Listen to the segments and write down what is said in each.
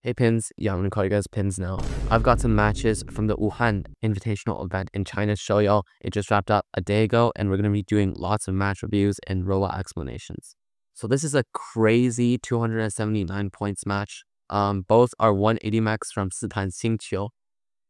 Hey Pins, yeah, I'm gonna call you guys Pins now. I've got some matches from the Wuhan Invitational event in China to show y'all. It just wrapped up a day ago, and we're gonna be doing lots of match reviews and robot explanations. So this is a crazy 279 points match. Both are 180 mechs from Sitan Xingqiu.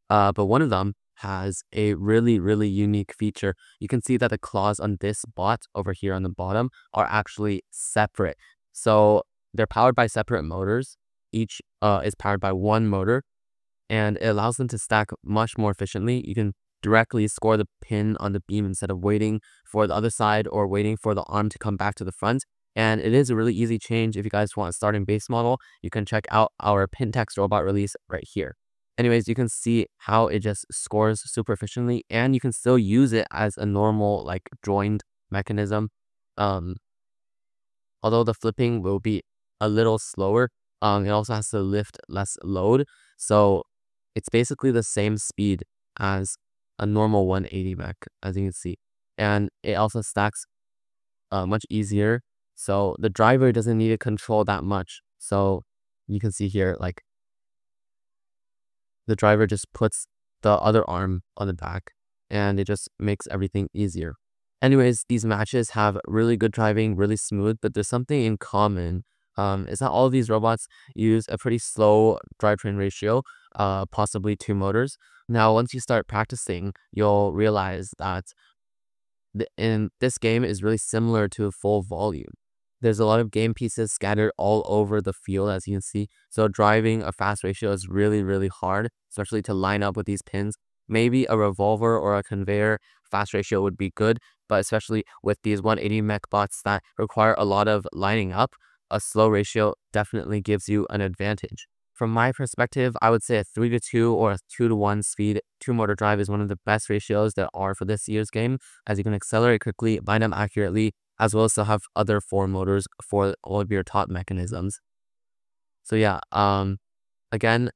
But one of them has a really unique feature. You can see that the claws on this bot over here on the bottom are actually separate. So they're powered by separate motors. Each is powered by one motor, and it allows them to stack much more efficiently. You can directly score the pin on the beam instead of waiting for the other side or waiting for the arm to come back to the front. And it is a really easy change. If you guys want a starting base model, you can check out our Pintex robot release right here. Anyways, you can see how it just scores super efficiently, and you can still use it as a normal like joined mechanism. Although the flipping will be a little slower, it also has to lift less load. So it's basically the same speed as a normal 180 mech, as you can see. And it also stacks much easier. So the driver doesn't need to control that much. So you can see here, like, the driver just puts the other arm on the back, and it just makes everything easier. Anyways, these matches have really good driving, really smooth, but there's something in common. Is that all of these robots use a pretty slow drivetrain ratio, possibly 2 motors. Now, once you start practicing, you'll realize that in this game is really similar to a full volume. There's a lot of game pieces scattered all over the field, as you can see. So driving a fast ratio is really hard, especially to line up with these pins. Maybe a revolver or a conveyor fast ratio would be good, but especially with these 180 mech bots that require a lot of lining up, a slow ratio definitely gives you an advantage. From my perspective, I would say a 3-2 or a 2-1 speed 2-motor drive is one of the best ratios there are for this year's game, as you can accelerate quickly, bind them accurately, as well as to have other 4 motors for all of your top mechanisms. So yeah, again,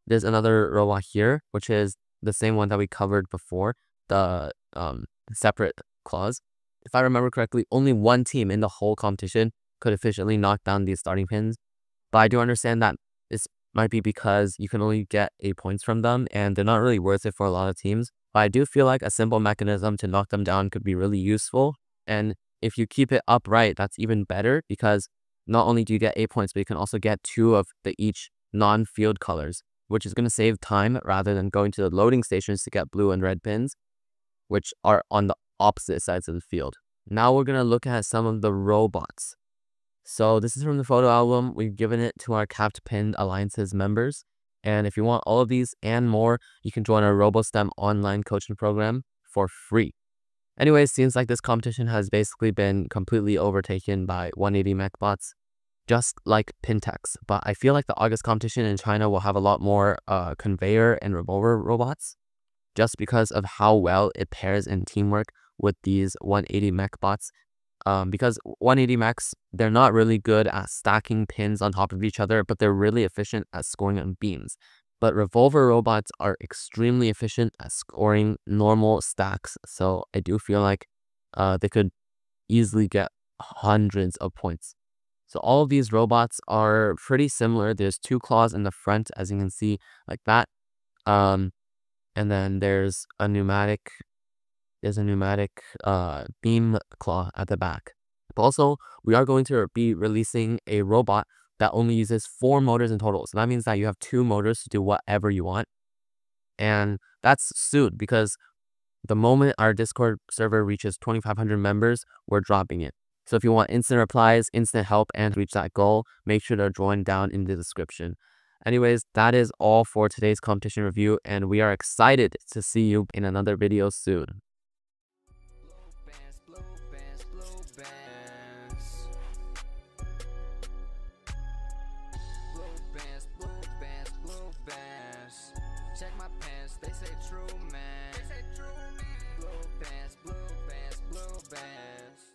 there's another robot here, which is the same one that we covered before, the separate claws. If I remember correctly, only one team in the whole competition could efficiently knock down these starting pins. But I do understand that this might be because you can only get 8 points from them, and they're not really worth it for a lot of teams. But I do feel like a simple mechanism to knock them down could be really useful. And if you keep it upright, that's even better, because not only do you get 8 points, but you can also get 2 of the each non-field colors, which is going to save time rather than going to the loading stations to get blue and red pins, which are on the opposite sides of the field. Now we're going to look at some of the robots. So this is from the photo album. We've given it to our Capped Pin Alliances members. And if you want all of these and more, you can join our RoboStem online coaching program for free. Anyways, seems like this competition has basically been completely overtaken by 180 mech bots, just like Pintex. But I feel like the August competition in China will have a lot more conveyor and revolver robots, just because of how well it pairs in teamwork with these 180 mech bots. Because 180 mechs, they're not really good at stacking pins on top of each other, but they're really efficient at scoring on beams. But revolver robots are extremely efficient at scoring normal stacks, so I do feel like they could easily get hundreds of points. So all of these robots are pretty similar. There's 2 claws in the front, as you can see, like that. And then there's a pneumatic beam claw at the back. But also, we are going to be releasing a robot that only uses 4 motors in total. So that means that you have 2 motors to do whatever you want. And that's soon, because the moment our Discord server reaches 2,500 members, we're dropping it. So if you want instant replies, instant help, and reach that goal, make sure to join down in the description. Anyways, that is all for today's competition review, and we are excited to see you in another video soon. Check my pants, they say true man. Blue bands, blue bands, blue bands.